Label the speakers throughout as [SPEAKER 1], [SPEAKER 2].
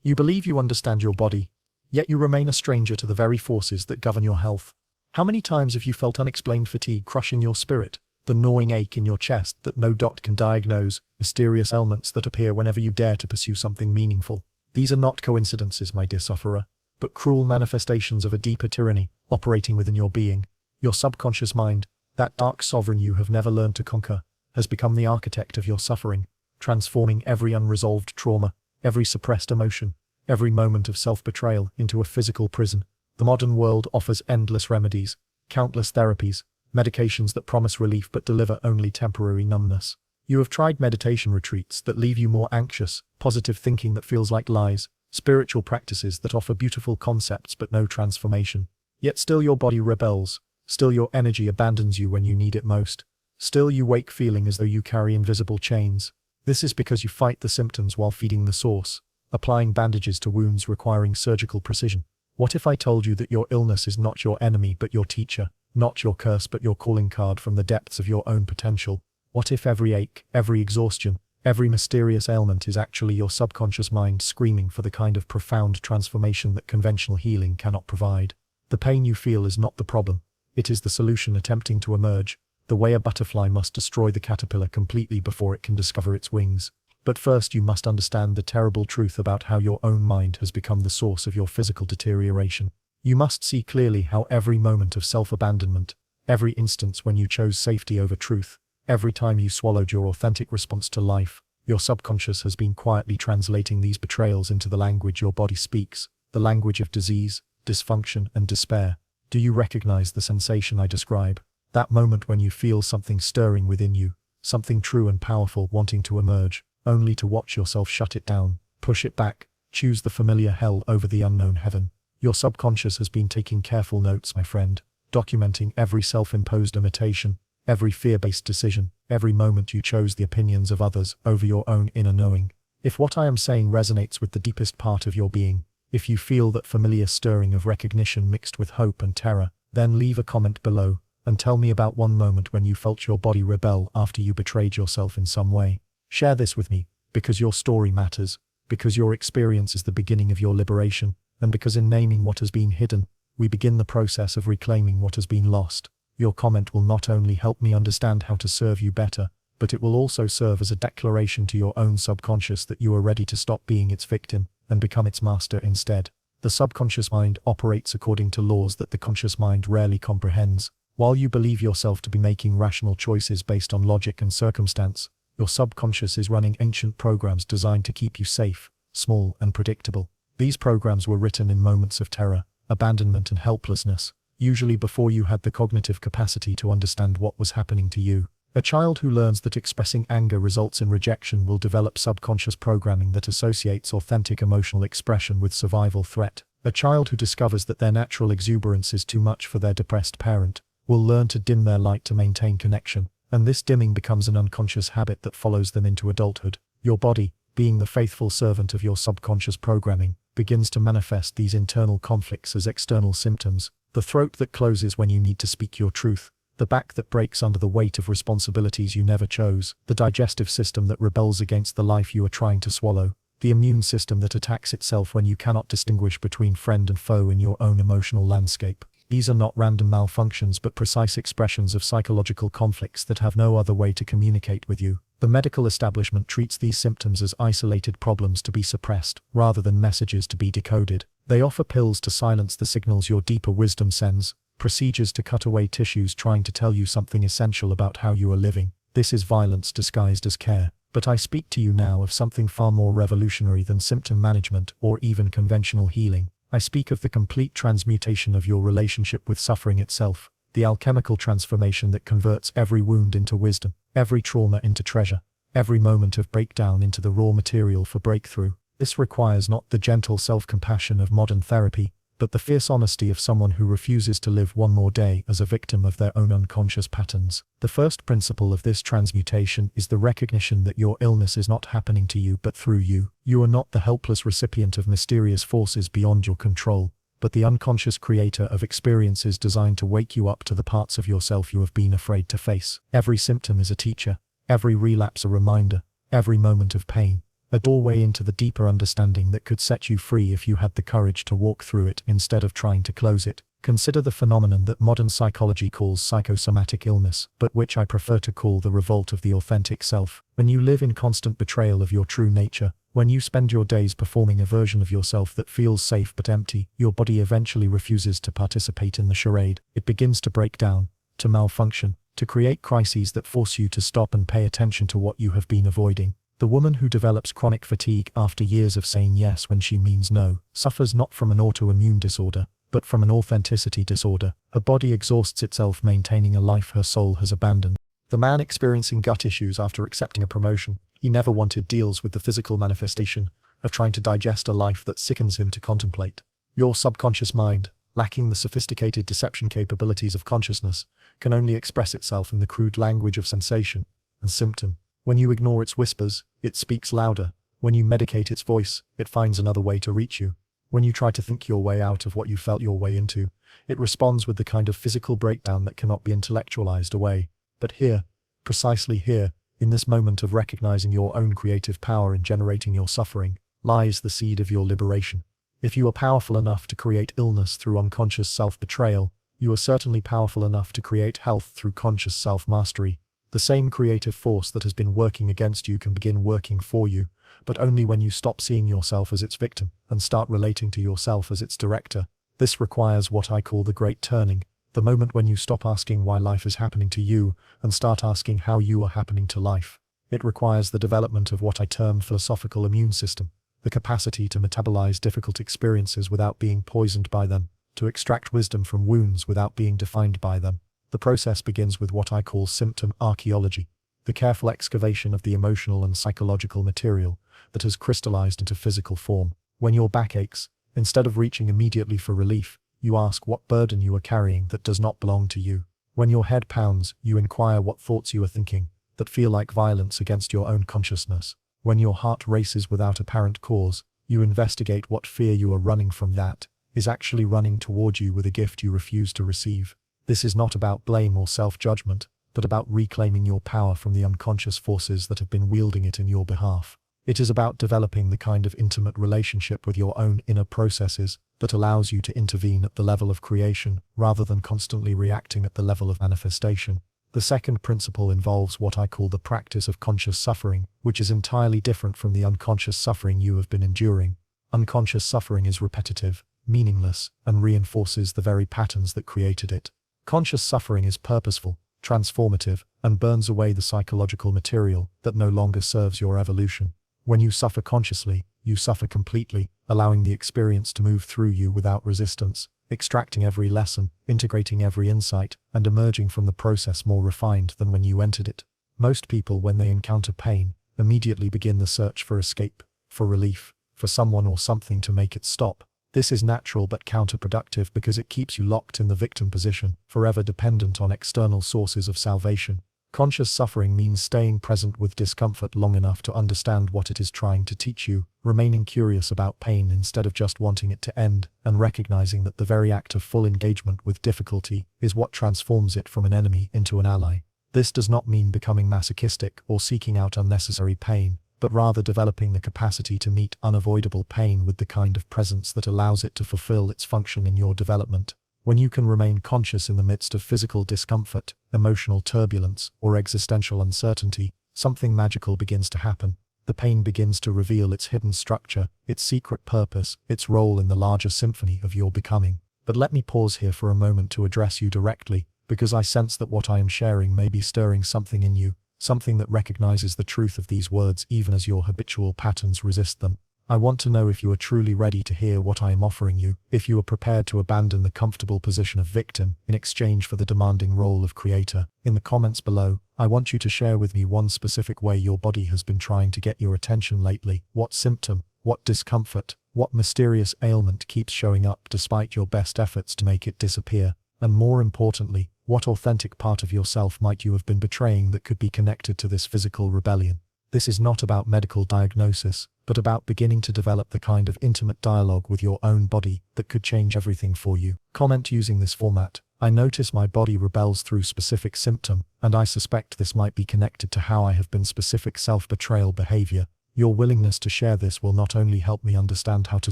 [SPEAKER 1] You believe you understand your body, yet you remain a stranger to the very forces that govern your health. How many times have you felt unexplained fatigue crushing your spirit, the gnawing ache in your chest that no doctor can diagnose, mysterious ailments that appear whenever you dare to pursue something meaningful? These are not coincidences, my dear sufferer, but cruel manifestations of a deeper tyranny operating within your being. Your subconscious mind, that dark sovereign you have never learned to conquer, has become the architect of your suffering, transforming every unresolved trauma, every suppressed emotion, every moment of self-betrayal into a physical prison. The modern world offers endless remedies, countless therapies, medications that promise relief but deliver only temporary numbness. You have tried meditation retreats that leave you more anxious, positive thinking that feels like lies, spiritual practices that offer beautiful concepts but no transformation. Yet still your body rebels, still your energy abandons you when you need it most. Still you wake feeling as though you carry invisible chains. This is because you fight the symptoms while feeding the source, applying bandages to wounds requiring surgical precision. What if I told you that your illness is not your enemy but your teacher, not your curse but your calling card from the depths of your own potential? What if every ache, every exhaustion, every mysterious ailment is actually your subconscious mind screaming for the kind of profound transformation that conventional healing cannot provide? The pain you feel is not the problem. It is the solution attempting to emerge, the way a butterfly must destroy the caterpillar completely before it can discover its wings. But first you must understand the terrible truth about how your own mind has become the source of your physical deterioration. You must see clearly how every moment of self-abandonment, every instance when you chose safety over truth, every time you swallowed your authentic response to life, your subconscious has been quietly translating these betrayals into the language your body speaks, the language of disease, dysfunction, and despair. Do you recognize the sensation I describe? That moment when you feel something stirring within you, something true and powerful wanting to emerge, only to watch yourself shut it down, push it back, choose the familiar hell over the unknown heaven. Your subconscious has been taking careful notes, my friend, documenting every self-imposed imitation, every fear-based decision, every moment you chose the opinions of others over your own inner knowing. If what I am saying resonates with the deepest part of your being, if you feel that familiar stirring of recognition mixed with hope and terror, then leave a comment below, and tell me about one moment when you felt your body rebel after you betrayed yourself in some way. Share this with me, because your story matters, because your experience is the beginning of your liberation, and because in naming what has been hidden, we begin the process of reclaiming what has been lost. Your comment will not only help me understand how to serve you better, but it will also serve as a declaration to your own subconscious that you are ready to stop being its victim and become its master instead. The subconscious mind operates according to laws that the conscious mind rarely comprehends. While you believe yourself to be making rational choices based on logic and circumstance, your subconscious is running ancient programs designed to keep you safe, small, and predictable. These programs were written in moments of terror, abandonment, and helplessness, usually before you had the cognitive capacity to understand what was happening to you. A child who learns that expressing anger results in rejection will develop subconscious programming that associates authentic emotional expression with survival threat. A child who discovers that their natural exuberance is too much for their depressed parent will learn to dim their light to maintain connection, and this dimming becomes an unconscious habit that follows them into adulthood. Your body, being the faithful servant of your subconscious programming, begins to manifest these internal conflicts as external symptoms: the throat that closes when you need to speak your truth, the back that breaks under the weight of responsibilities you never chose, the digestive system that rebels against the life you are trying to swallow, the immune system that attacks itself when you cannot distinguish between friend and foe in your own emotional landscape. These are not random malfunctions but precise expressions of psychological conflicts that have no other way to communicate with you. The medical establishment treats these symptoms as isolated problems to be suppressed, rather than messages to be decoded. They offer pills to silence the signals your deeper wisdom sends, procedures to cut away tissues trying to tell you something essential about how you are living. This is violence disguised as care. But I speak to you now of something far more revolutionary than symptom management or even conventional healing. I speak of the complete transmutation of your relationship with suffering itself, the alchemical transformation that converts every wound into wisdom, every trauma into treasure, every moment of breakdown into the raw material for breakthrough. This requires not the gentle self-compassion of modern therapy, but the fierce honesty of someone who refuses to live one more day as a victim of their own unconscious patterns. The first principle of this transmutation is the recognition that your illness is not happening to you but through you. You are not the helpless recipient of mysterious forces beyond your control, but the unconscious creator of experiences designed to wake you up to the parts of yourself you have been afraid to face. Every symptom is a teacher, every relapse a reminder, every moment of pain a doorway into the deeper understanding that could set you free if you had the courage to walk through it instead of trying to close it. Consider the phenomenon that modern psychology calls psychosomatic illness, but which I prefer to call the revolt of the authentic self. When you live in constant betrayal of your true nature, when you spend your days performing a version of yourself that feels safe but empty, your body eventually refuses to participate in the charade. It begins to break down, to malfunction, to create crises that force you to stop and pay attention to what you have been avoiding. The woman who develops chronic fatigue after years of saying yes when she means no suffers not from an autoimmune disorder, but from an authenticity disorder. Her body exhausts itself maintaining a life her soul has abandoned. The man experiencing gut issues after accepting a promotion he never wanted deals with the physical manifestation of trying to digest a life that sickens him to contemplate. Your subconscious mind, lacking the sophisticated deception capabilities of consciousness, can only express itself in the crude language of sensation and symptom. When you ignore its whispers, it speaks louder. When you medicate its voice, it finds another way to reach you. When you try to think your way out of what you felt your way into, it responds with the kind of physical breakdown that cannot be intellectualized away. But here, precisely here, in this moment of recognizing your own creative power in generating your suffering, lies the seed of your liberation. If you are powerful enough to create illness through unconscious self-betrayal, you are certainly powerful enough to create health through conscious self-mastery. The same creative force that has been working against you can begin working for you, but only when you stop seeing yourself as its victim and start relating to yourself as its director. This requires what I call the great turning, the moment when you stop asking why life is happening to you and start asking how you are happening to life. It requires the development of what I term philosophical immune system, the capacity to metabolize difficult experiences without being poisoned by them, to extract wisdom from wounds without being defined by them. The process begins with what I call symptom archaeology, the careful excavation of the emotional and psychological material that has crystallized into physical form. When your back aches, instead of reaching immediately for relief, you ask what burden you are carrying that does not belong to you. When your head pounds, you inquire what thoughts you are thinking that feel like violence against your own consciousness. When your heart races without apparent cause, you investigate what fear you are running from that is actually running toward you with a gift you refuse to receive. This is not about blame or self-judgment, but about reclaiming your power from the unconscious forces that have been wielding it in your behalf. It is about developing the kind of intimate relationship with your own inner processes that allows you to intervene at the level of creation rather than constantly reacting at the level of manifestation. The second principle involves what I call the practice of conscious suffering, which is entirely different from the unconscious suffering you have been enduring. Unconscious suffering is repetitive, meaningless, and reinforces the very patterns that created it. Conscious suffering is purposeful, transformative, and burns away the psychological material that no longer serves your evolution. When you suffer consciously, you suffer completely, allowing the experience to move through you without resistance, extracting every lesson, integrating every insight, and emerging from the process more refined than when you entered it. Most people, when they encounter pain, immediately begin the search for escape, for relief, for someone or something to make it stop. This is natural but counterproductive because it keeps you locked in the victim position, forever dependent on external sources of salvation. Conscious suffering means staying present with discomfort long enough to understand what it is trying to teach you, remaining curious about pain instead of just wanting it to end, and recognizing that the very act of full engagement with difficulty is what transforms it from an enemy into an ally. This does not mean becoming masochistic or seeking out unnecessary pain, but rather developing the capacity to meet unavoidable pain with the kind of presence that allows it to fulfill its function in your development. When you can remain conscious in the midst of physical discomfort, emotional turbulence, or existential uncertainty, something magical begins to happen. The pain begins to reveal its hidden structure, its secret purpose, its role in the larger symphony of your becoming. But let me pause here for a moment to address you directly, because I sense that what I am sharing may be stirring something in you, something that recognizes the truth of these words even as your habitual patterns resist them. I want to know if you are truly ready to hear what I am offering you, if you are prepared to abandon the comfortable position of victim in exchange for the demanding role of creator. In the comments below, I want you to share with me one specific way your body has been trying to get your attention lately. What symptom, what discomfort, what mysterious ailment keeps showing up despite your best efforts to make it disappear? And more importantly, what authentic part of yourself might you have been betraying that could be connected to this physical rebellion? This is not about medical diagnosis, but about beginning to develop the kind of intimate dialogue with your own body that could change everything for you. Comment using this format. I notice my body rebels through specific symptom, and I suspect this might be connected to how I have been specific self-betrayal behavior. Your willingness to share this will not only help me understand how to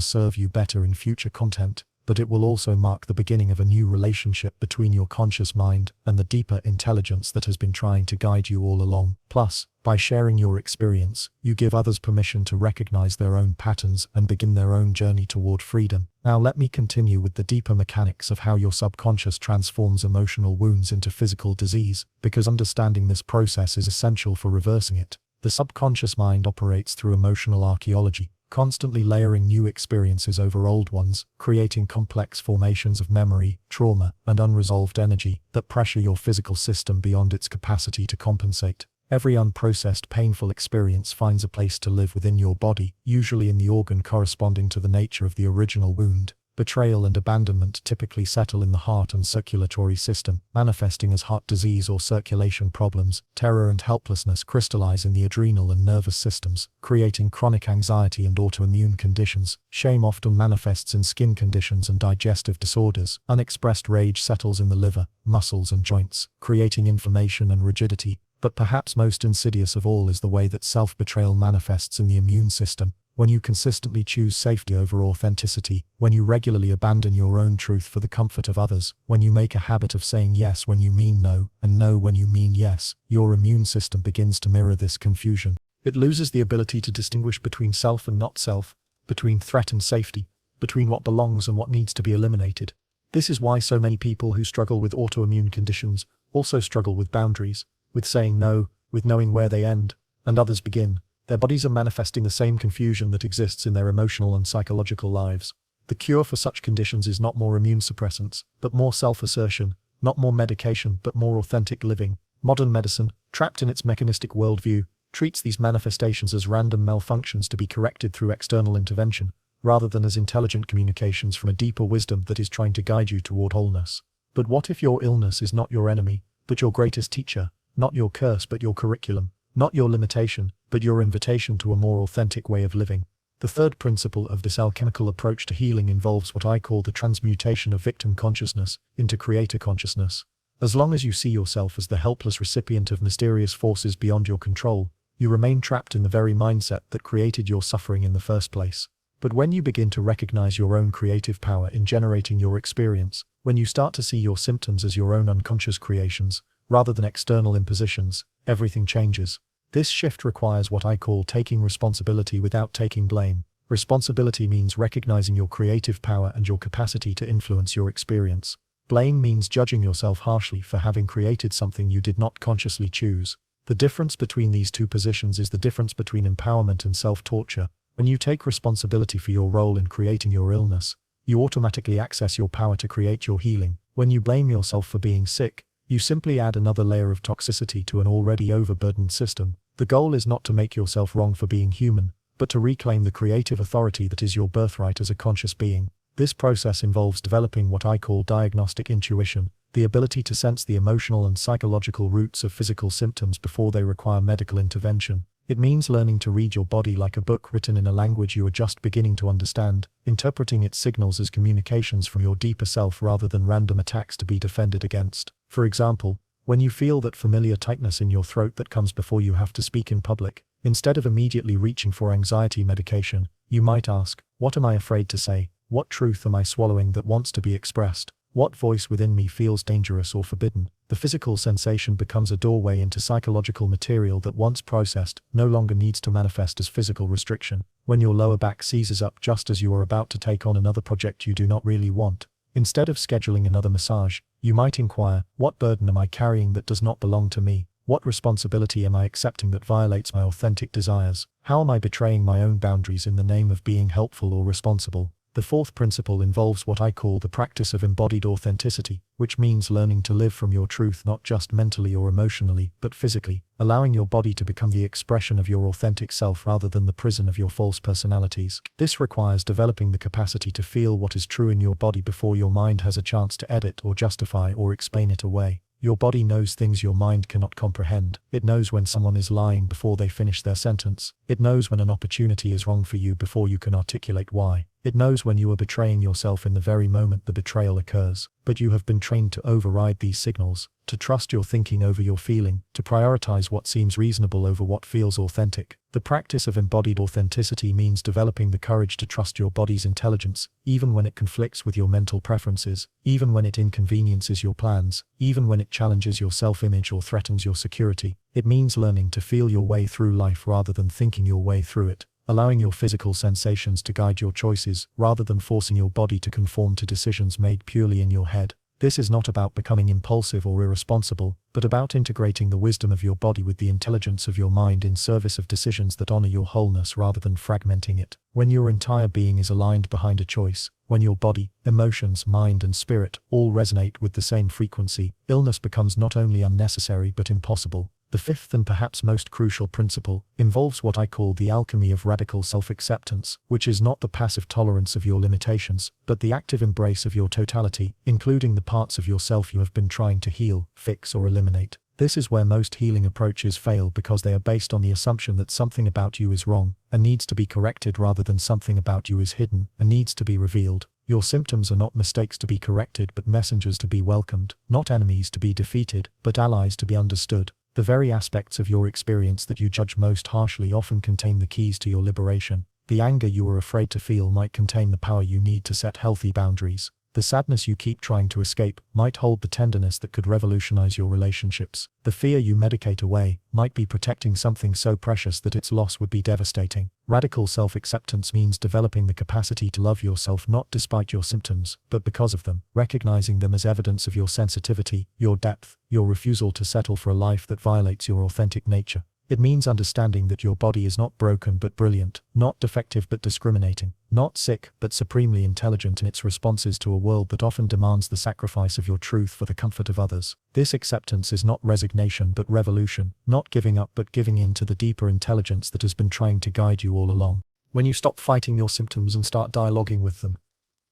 [SPEAKER 1] serve you better in future content, but it will also mark the beginning of a new relationship between your conscious mind and the deeper intelligence that has been trying to guide you all along. Plus, by sharing your experience, you give others permission to recognize their own patterns and begin their own journey toward freedom. Now let me continue with the deeper mechanics of how your subconscious transforms emotional wounds into physical disease, because understanding this process is essential for reversing it. The subconscious mind operates through emotional archaeology, constantly layering new experiences over old ones, creating complex formations of memory, trauma, and unresolved energy that pressure your physical system beyond its capacity to compensate. Every unprocessed painful experience finds a place to live within your body, usually in the organ corresponding to the nature of the original wound. Betrayal and abandonment typically settle in the heart and circulatory system, manifesting as heart disease or circulation problems. Terror and helplessness crystallize in the adrenal and nervous systems, creating chronic anxiety and autoimmune conditions. Shame often manifests in skin conditions and digestive disorders. Unexpressed rage settles in the liver, muscles and joints, creating inflammation and rigidity. But perhaps most insidious of all is the way that self-betrayal manifests in the immune system. When you consistently choose safety over authenticity, when you regularly abandon your own truth for the comfort of others, when you make a habit of saying yes when you mean no, and no when you mean yes, your immune system begins to mirror this confusion. It loses the ability to distinguish between self and not self, between threat and safety, between what belongs and what needs to be eliminated. This is why so many people who struggle with autoimmune conditions also struggle with boundaries, with saying no, with knowing where they end, and others begin. Their bodies are manifesting the same confusion that exists in their emotional and psychological lives. The cure for such conditions is not more immune suppressants, but more self-assertion, not more medication, but more authentic living. Modern medicine, trapped in its mechanistic worldview, treats these manifestations as random malfunctions to be corrected through external intervention, rather than as intelligent communications from a deeper wisdom that is trying to guide you toward wholeness. But what if your illness is not your enemy, but your greatest teacher, not your curse but your curriculum? Not your limitation, but your invitation to a more authentic way of living. The third principle of this alchemical approach to healing involves what I call the transmutation of victim consciousness into creator consciousness. As long as you see yourself as the helpless recipient of mysterious forces beyond your control, you remain trapped in the very mindset that created your suffering in the first place. But when you begin to recognize your own creative power in generating your experience, when you start to see your symptoms as your own unconscious creations, rather than external impositions, everything changes. This shift requires what I call taking responsibility without taking blame. Responsibility means recognizing your creative power and your capacity to influence your experience. Blame means judging yourself harshly for having created something you did not consciously choose. The difference between these two positions is the difference between empowerment and self-torture. When you take responsibility for your role in creating your illness, you automatically access your power to create your healing. When you blame yourself for being sick, you simply add another layer of toxicity to an already overburdened system. The goal is not to make yourself wrong for being human, but to reclaim the creative authority that is your birthright as a conscious being. This process involves developing what I call diagnostic intuition, the ability to sense the emotional and psychological roots of physical symptoms before they require medical intervention. It means learning to read your body like a book written in a language you are just beginning to understand, interpreting its signals as communications from your deeper self rather than random attacks to be defended against. For example, when you feel that familiar tightness in your throat that comes before you have to speak in public, instead of immediately reaching for anxiety medication, you might ask, what am I afraid to say? What truth am I swallowing that wants to be expressed? What voice within me feels dangerous or forbidden? The physical sensation becomes a doorway into psychological material that once processed, no longer needs to manifest as physical restriction. When your lower back seizes up just as you are about to take on another project you do not really want, instead of scheduling another massage, you might inquire, what burden am I carrying that does not belong to me? What responsibility am I accepting that violates my authentic desires? How am I betraying my own boundaries in the name of being helpful or responsible? The fourth principle involves what I call the practice of embodied authenticity, which means learning to live from your truth not just mentally or emotionally, but physically, allowing your body to become the expression of your authentic self rather than the prison of your false personalities. This requires developing the capacity to feel what is true in your body before your mind has a chance to edit or justify or explain it away. Your body knows things your mind cannot comprehend. It knows when someone is lying before they finish their sentence. It knows when an opportunity is wrong for you before you can articulate why. It knows when you are betraying yourself in the very moment the betrayal occurs. But you have been trained to override these signals, to trust your thinking over your feeling, to prioritize what seems reasonable over what feels authentic. The practice of embodied authenticity means developing the courage to trust your body's intelligence, even when it conflicts with your mental preferences, even when it inconveniences your plans, even when it challenges your self-image or threatens your security. It means learning to feel your way through life rather than thinking your way through it, allowing your physical sensations to guide your choices rather than forcing your body to conform to decisions made purely in your head. This is not about becoming impulsive or irresponsible, but about integrating the wisdom of your body with the intelligence of your mind in service of decisions that honor your wholeness rather than fragmenting it. When your entire being is aligned behind a choice, when your body, emotions, mind and spirit all resonate with the same frequency, illness becomes not only unnecessary but impossible. The fifth and perhaps most crucial principle involves what I call the alchemy of radical self-acceptance, which is not the passive tolerance of your limitations, but the active embrace of your totality, including the parts of yourself you have been trying to heal, fix or eliminate. This is where most healing approaches fail because they are based on the assumption that something about you is wrong and needs to be corrected rather than something about you is hidden and needs to be revealed. Your symptoms are not mistakes to be corrected but messengers to be welcomed, not enemies to be defeated, but allies to be understood. The very aspects of your experience that you judge most harshly often contain the keys to your liberation. The anger you are afraid to feel might contain the power you need to set healthy boundaries. The sadness you keep trying to escape might hold the tenderness that could revolutionize your relationships. The fear you medicate away might be protecting something so precious that its loss would be devastating. Radical self-acceptance means developing the capacity to love yourself not despite your symptoms, but because of them, recognizing them as evidence of your sensitivity, your depth, your refusal to settle for a life that violates your authentic nature. It means understanding that your body is not broken but brilliant, not defective but discriminating, not sick but supremely intelligent in its responses to a world that often demands the sacrifice of your truth for the comfort of others. This acceptance is not resignation but revolution, not giving up but giving in to the deeper intelligence that has been trying to guide you all along. When you stop fighting your symptoms and start dialoguing with them,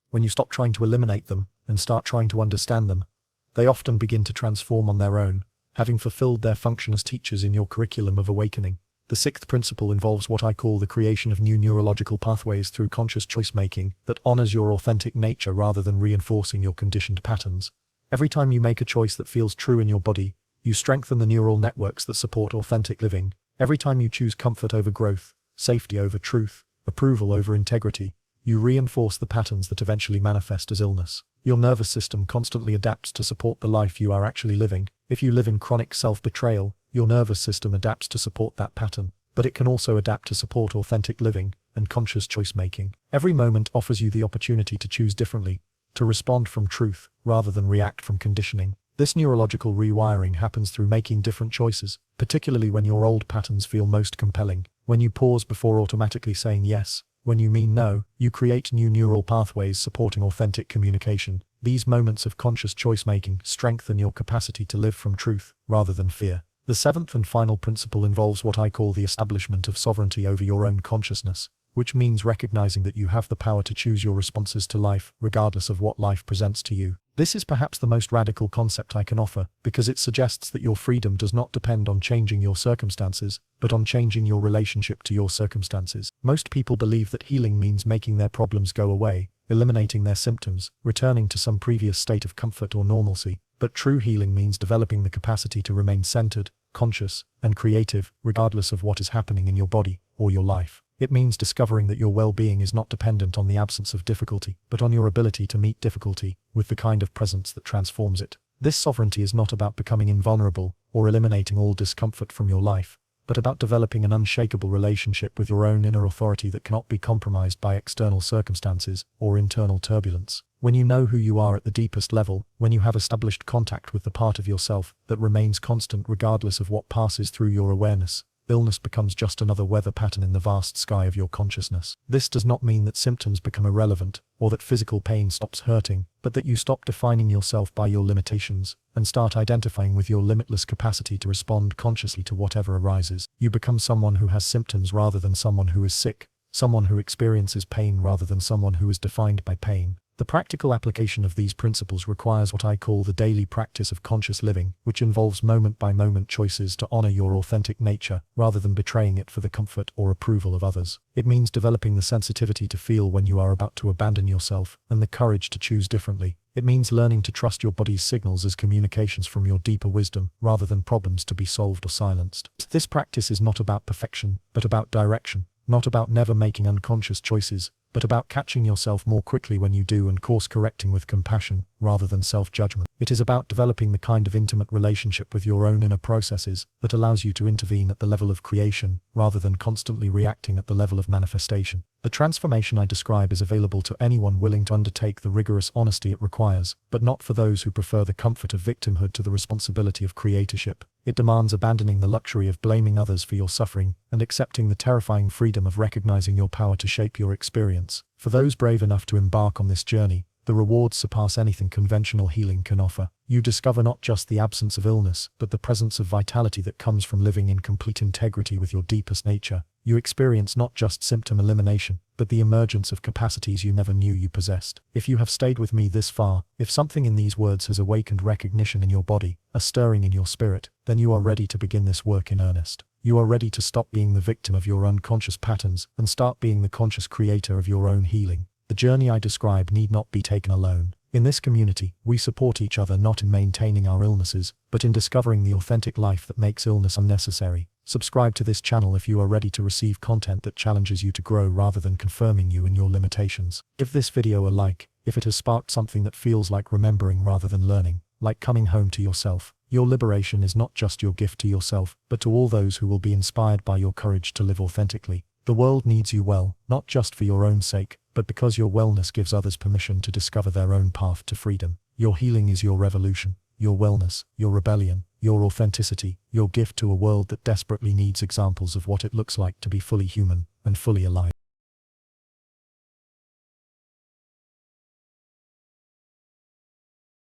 [SPEAKER 1] when you stop trying to eliminate them and start trying to understand them, they often begin to transform on their own, having fulfilled their function as teachers in your curriculum of awakening. The sixth principle involves what I call the creation of new neurological pathways through conscious choice-making that honors your authentic nature rather than reinforcing your conditioned patterns. Every time you make a choice that feels true in your body, you strengthen the neural networks that support authentic living. Every time you choose comfort over growth, safety over truth, approval over integrity, you reinforce the patterns that eventually manifest as illness. Your nervous system constantly adapts to support the life you are actually living. If you live in chronic self-betrayal, your nervous system adapts to support that pattern, but it can also adapt to support authentic living and conscious choice-making. Every moment offers you the opportunity to choose differently, to respond from truth rather than react from conditioning. This neurological rewiring happens through making different choices, particularly when your old patterns feel most compelling. When you pause before automatically saying yes, when you mean no, you create new neural pathways supporting authentic communication. These moments of conscious choice-making strengthen your capacity to live from truth rather than fear. The seventh and final principle involves what I call the establishment of sovereignty over your own consciousness, which means recognizing that you have the power to choose your responses to life, regardless of what life presents to you. This is perhaps the most radical concept I can offer, because it suggests that your freedom does not depend on changing your circumstances, but on changing your relationship to your circumstances. Most people believe that healing means making their problems go away, eliminating their symptoms, returning to some previous state of comfort or normalcy. But true healing means developing the capacity to remain centered, conscious, and creative, regardless of what is happening in your body or your life. It means discovering that your well-being is not dependent on the absence of difficulty, but on your ability to meet difficulty with the kind of presence that transforms it. This sovereignty is not about becoming invulnerable or eliminating all discomfort from your life, but about developing an unshakable relationship with your own inner authority that cannot be compromised by external circumstances or internal turbulence. When you know who you are at the deepest level, when you have established contact with the part of yourself that remains constant regardless of what passes through your awareness, illness becomes just another weather pattern in the vast sky of your consciousness. This does not mean that symptoms become irrelevant, or that physical pain stops hurting, but that you stop defining yourself by your limitations, and start identifying with your limitless capacity to respond consciously to whatever arises. You become someone who has symptoms rather than someone who is sick, someone who experiences pain rather than someone who is defined by pain. The practical application of these principles requires what I call the daily practice of conscious living, which involves moment-by-moment choices to honor your authentic nature, rather than betraying it for the comfort or approval of others. It means developing the sensitivity to feel when you are about to abandon yourself, and the courage to choose differently. It means learning to trust your body's signals as communications from your deeper wisdom, rather than problems to be solved or silenced. This practice is not about perfection, but about direction. Not about never making unconscious choices, but about catching yourself more quickly when you do and course-correcting with compassion, rather than self-judgment. It is about developing the kind of intimate relationship with your own inner processes that allows you to intervene at the level of creation, rather than constantly reacting at the level of manifestation. The transformation I describe is available to anyone willing to undertake the rigorous honesty it requires, but not for those who prefer the comfort of victimhood to the responsibility of creatorship. It demands abandoning the luxury of blaming others for your suffering, and accepting the terrifying freedom of recognizing your power to shape your experience. For those brave enough to embark on this journey, the rewards surpass anything conventional healing can offer. You discover not just the absence of illness, but the presence of vitality that comes from living in complete integrity with your deepest nature. You experience not just symptom elimination, but the emergence of capacities you never knew you possessed. If you have stayed with me this far, if something in these words has awakened recognition in your body, a stirring in your spirit, then you are ready to begin this work in earnest. You are ready to stop being the victim of your unconscious patterns and start being the conscious creator of your own healing. The journey I describe need not be taken alone. In this community, we support each other not in maintaining our illnesses, but in discovering the authentic life that makes illness unnecessary. Subscribe to this channel if you are ready to receive content that challenges you to grow rather than confirming you in your limitations. Give this video a like, if it has sparked something that feels like remembering rather than learning, like coming home to yourself. Your liberation is not just your gift to yourself, but to all those who will be inspired by your courage to live authentically. The world needs you well, not just for your own sake, but because your wellness gives others permission to discover their own path to freedom. Your healing is your revolution, your wellness, your rebellion, your authenticity, your gift to a world that desperately needs examples of what it looks like to be fully human and fully alive.